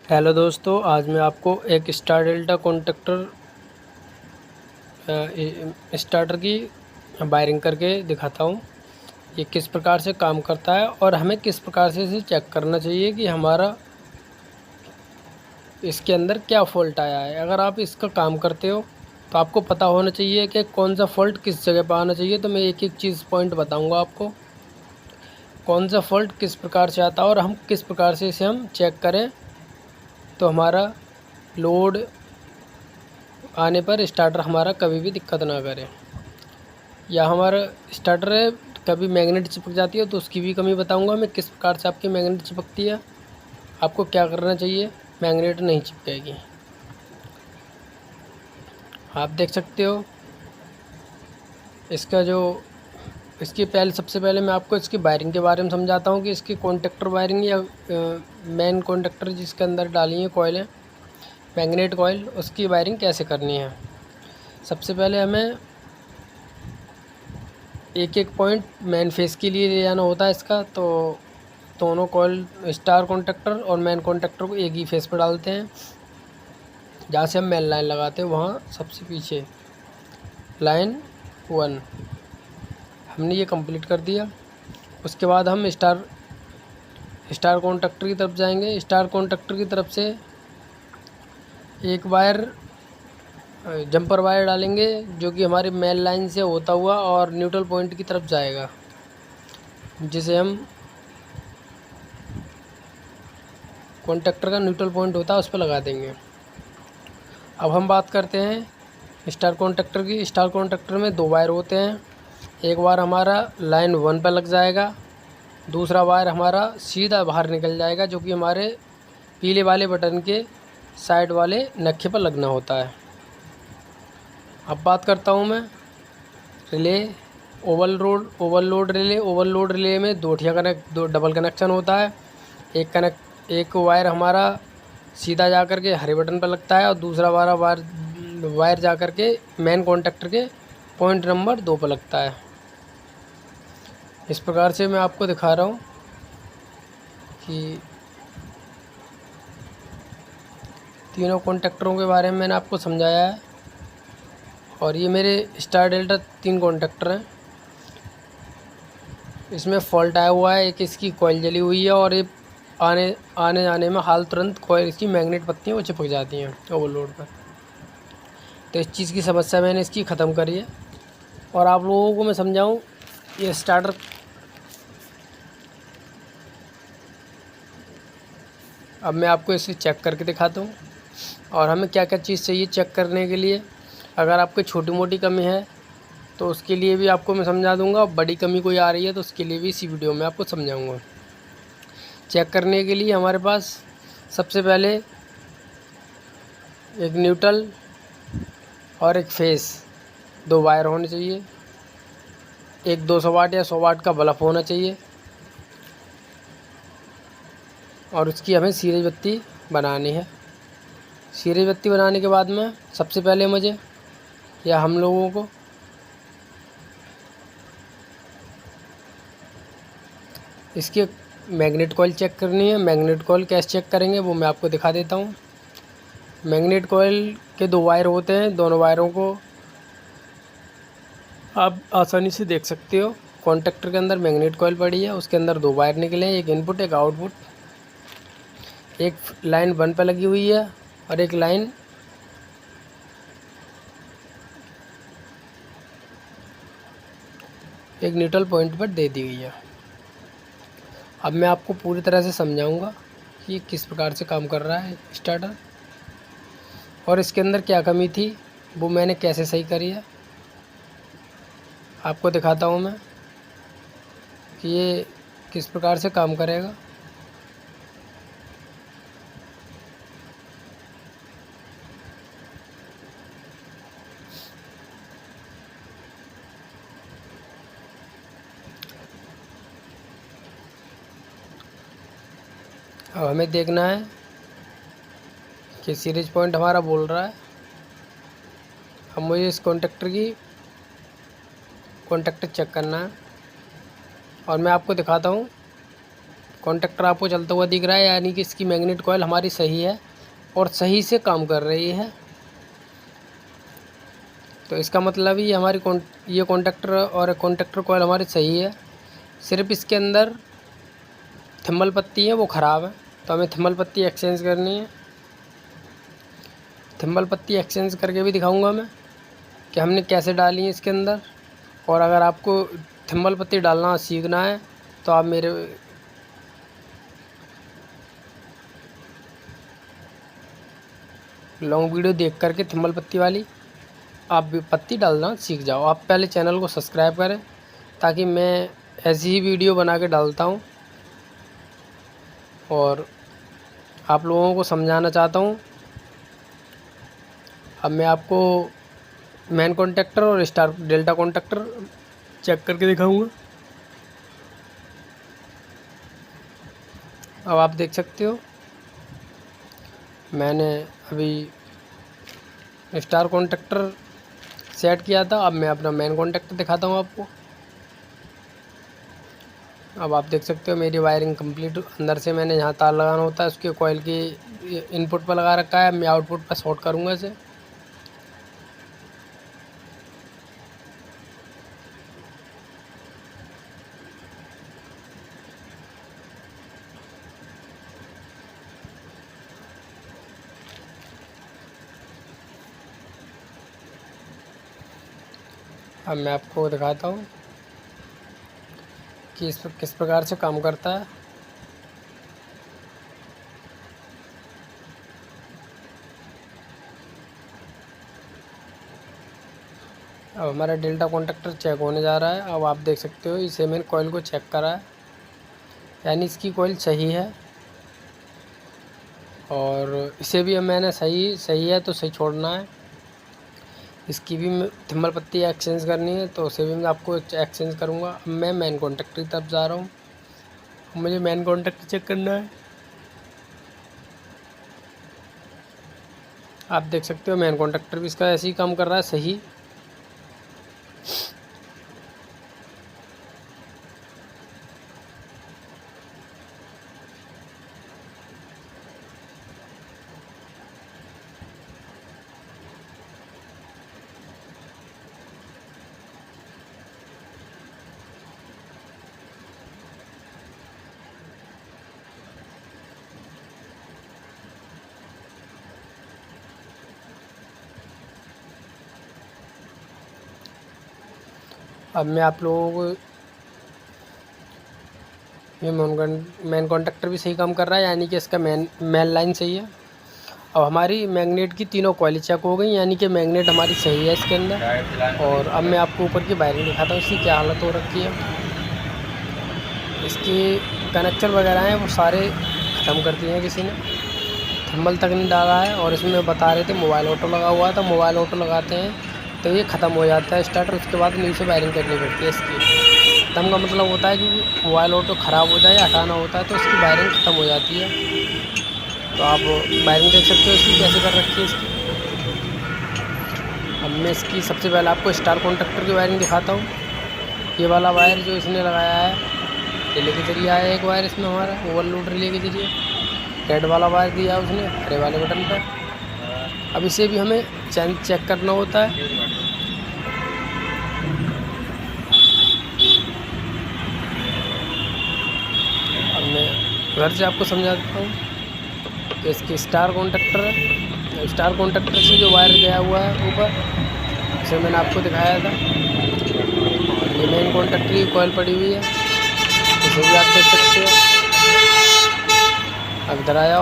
Hello दोस्तों, आज मैं आपको एक स्टार डेल्टा कॉन्टैक्टर स्टार्टर की वायरिंग करके दिखाता हूँ। ये किस प्रकार से काम करता है और हमें किस प्रकार से इसे चेक करना चाहिए कि हमारा इसके अंदर क्या फ़ॉल्ट आया है। अगर आप इसका काम करते हो तो आपको पता होना चाहिए कि कौन सा फ़ॉल्ट किस जगह पर आना चाहिए। तो मैं एक एक चीज़ पॉइंट बताऊँगा आपको, कौन सा फ़ॉल्ट किस प्रकार से आता है और हम किस प्रकार से इसे हम चेक करें तो हमारा लोड आने पर स्टार्टर हमारा कभी भी दिक्कत ना करे। या हमारा स्टार्टर है कभी मैग्नेट चिपक जाती है तो उसकी भी कमी बताऊंगा मैं, किस प्रकार से आपकी मैग्नेट चिपकती है, आपको क्या करना चाहिए मैग्नेट नहीं चिपकेगी। आप देख सकते हो इसका जो सबसे पहले मैं आपको इसकी वायरिंग के बारे में समझाता हूँ कि इसकी कॉन्टेक्टर वायरिंग या मेन कॉन्टेक्टर जिसके अंदर डाली है कॉइल है मैग्नेट कॉइल, उसकी वायरिंग कैसे करनी है। सबसे पहले हमें एक एक पॉइंट मेन फेस के लिए ले जाना होता है इसका। तो दोनों कॉइल स्टार कॉन्टैक्टर और मेन कॉन्टैक्टर को एक ही फेस पर डालते हैं। जहाँ से हम मेन लाइन लगाते हैं वहाँ सबसे पीछे लाइन 1 हमने ये कंप्लीट कर दिया। उसके बाद हम स्टार कॉन्टैक्टर की तरफ जाएंगे। स्टार कॉन्टैक्टर की तरफ से एक वायर जंपर वायर डालेंगे जो कि हमारी मेन लाइन से होता हुआ और न्यूट्रल पॉइंट की तरफ जाएगा, जिसे हम कॉन्टैक्टर का न्यूट्रल पॉइंट होता है उस पर लगा देंगे। अब हम बात करते हैं स्टार कॉन्टैक्टर की। स्टार कॉन्टैक्टर में दो वायर होते हैं। एक वायर हमारा लाइन 1 पर लग जाएगा, दूसरा वायर हमारा सीधा बाहर निकल जाएगा जो कि हमारे पीले वाले बटन के साइड वाले नक्शे पर लगना होता है। अब बात करता हूँ मैं रिले ओवरलोड रिले में दो डबल कनेक्शन होता है। एक वायर हमारा सीधा जा कर के हरे बटन पर लगता है और दूसरा वायर जा कर के मेन कॉन्टैक्टर के पॉइंट नंबर 2 पर लगता है। इस प्रकार से मैं आपको दिखा रहा हूँ कि तीनों कॉन्टैक्टरों के बारे में मैंने आपको समझाया है। और ये मेरे स्टार डेल्टा 3 कॉन्टैक्टर हैं। इसमें फॉल्ट आया हुआ है, एक इसकी कॉइल जली हुई है और ये आने आने जाने में हाल तुरंत कॉइल इसकी मैग्नेट पत्तियाँ वो चिपक जाती हैं ओवरलोड पर। तो इस चीज़ की समस्या मैंने इसकी ख़त्म करी है। और आप लोगों को मैं समझाऊं, ये स्टार्टर अब मैं आपको इसे चेक करके दिखाता हूँ और हमें क्या क्या चीज़ चाहिए चेक करने के लिए। अगर आपको छोटी मोटी कमी है तो उसके लिए भी आपको मैं समझा दूंगा, बड़ी कमी कोई आ रही है तो उसके लिए भी इसी वीडियो में आपको समझाऊंगा। चेक करने के लिए हमारे पास सबसे पहले एक न्यूट्रल और एक फेस दो वायर होने चाहिए। एक 200 वाट या 100 वाट का बल्ब होना चाहिए और उसकी हमें सीरीज बत्ती बनानी है। सीरीज बत्ती बनाने के बाद में सबसे पहले मुझे या हम लोगों को इसकी मैग्नेट कॉइल चेक करनी है। मैग्नेट कॉइल कैसे चेक करेंगे वो मैं आपको दिखा देता हूँ। मैग्नेट कॉइल के दो वायर होते हैं, दोनों वायरों को आप आसानी से देख सकते हो। कॉन्टैक्टर के अंदर मैग्नेट कॉइल पड़ी है, उसके अंदर दो वायर निकले हैं, एक इनपुट एक आउटपुट। एक लाइन 1 पर लगी हुई है और एक लाइन एक न्यूट्रल पॉइंट पर दे दी गई है। अब मैं आपको पूरी तरह से समझाऊंगा कि ये किस प्रकार से काम कर रहा है स्टार्टर और इसके अंदर क्या कमी थी वो मैंने कैसे सही करी है। आपको दिखाता हूँ मैं कि ये किस प्रकार से काम करेगा। अब हमें देखना है कि सीरीज पॉइंट हमारा बोल रहा है। अब मुझे इस कॉन्टैक्टर चेक करना है और मैं आपको दिखाता हूँ कॉन्टैक्टर आपको चलता हुआ दिख रहा है, यानी कि इसकी मैग्नेट कॉइल हमारी सही है और सही से काम कर रही है। तो इसका मतलब ही हमारी ये कॉन्टैक्टर और कॉन्टैक्टर कॉइल हमारी सही है। सिर्फ इसके अंदर थिम्बल पत्ती है वो ख़राब है, तो हमें थिम्बल पत्ती एक्सचेंज करनी है। थिम्बल पत्ती एक्सचेंज करके भी दिखाऊंगा मैं कि हमने कैसे डाली है इसके अंदर। और अगर आपको थिम्बल पत्ती डालना सीखना है तो आप मेरे लॉन्ग वीडियो देख करके थिम्बल पत्ती वाली आप भी पत्ती डालना सीख जाओ। आप पहले चैनल को सब्सक्राइब करें ताकि मैं ऐसी ही वीडियो बना के डालता हूँ और आप लोगों को समझाना चाहता हूँ। अब मैं आपको मेन कॉन्टैक्टर और स्टार डेल्टा कॉन्टैक्टर चेक करके दिखाऊंगा। अब आप देख सकते हो मैंने अभी स्टार कॉन्टैक्टर सेट किया था। अब मैं अपना मेन कॉन्टैक्टर दिखाता हूँ आपको। अब आप देख सकते हो मेरी वायरिंग कंप्लीट, अंदर से मैंने यहाँ तार लगाना होता है उसके कॉइल की इनपुट पर लगा रखा है। मैं आउटपुट पर शॉर्ट करूँगा इसे। अब मैं आपको दिखाता हूँ कि इस किस प्रकार से काम करता है। अब हमारा डेल्टा कॉन्टैक्टर चेक होने जा रहा है। अब आप देख सकते हो इसे मैंने कॉइल को चेक करा है, यानी इसकी कॉइल सही है। और इसे भी मैंने सही है तो सही छोड़ना है। इसकी भी थिम्बल पत्ती एक्सचेंज करनी है तो उसे भी मैं आपको एक्सचेंज करूँगा। अब मैं मेन कॉन्टैक्टर की तरफ जा रहा हूँ, मुझे मेन कॉन्टैक्टर चेक करना है। आप देख सकते हो मेन कॉन्टैक्टर भी इसका ऐसे ही काम कर रहा है सही। अब मैं आप लोगों को ये मेन कॉन्टैक्टर भी सही काम कर रहा है, यानी कि इसका मेन लाइन सही है। अब हमारी मैग्नेट की तीनों कॉइल चेक हो गई, यानी कि मैग्नेट हमारी सही है इसके अंदर। और अब मैं आपको ऊपर की वायरिंग दिखाता हूँ इसकी क्या हालत हो रखी है। इसकी कनेक्शन वगैरह हैं वो सारे ख़त्म कर दिए हैं किसी ने, थर्मल तक नहीं डाला है। और इसमें बता रहे थे मोबाइल ऑटो लगा हुआ था, मोबाइल ऑटो लगाते हैं तो ये ख़त्म हो जाता है स्टार्टर, उसके बाद न्यू से वायरिंग करनी पड़ती है इसकी। ख़त्म का मतलब होता है कि मोबाइल ऑटो ख़राब हो जाए, हटाना होता है तो इसकी वायरिंग ख़त्म हो जाती है। तो आप वायरिंग देख सकते हो इसकी कैसे कर रखी है इसकी। अब मैं इसकी सबसे पहले आपको स्टार कॉन्टैक्टर की वायरिंग दिखाता हूँ। ये वाला वायर जो इसने लगाया है रिले के जरिए आया एक वायर इसमें हमारा ओवरलोड रिले के जरिए, रेड वाला वायर दिया उसने हरे वाले बटन पर। अब इसे भी हमें चेक करना होता है। अब मैं घर से आपको समझा देता हूँ कि इसकी स्टार कॉन्टैक्टर है, स्टार कॉन्टैक्टर से जो वायर गया हुआ है ऊपर इसे मैंने आपको दिखाया था। और ये मेन कॉन्टैक्टर की कॉइल पड़ी हुई है, इसे भी आप देख सकते हो। अब इधर आया,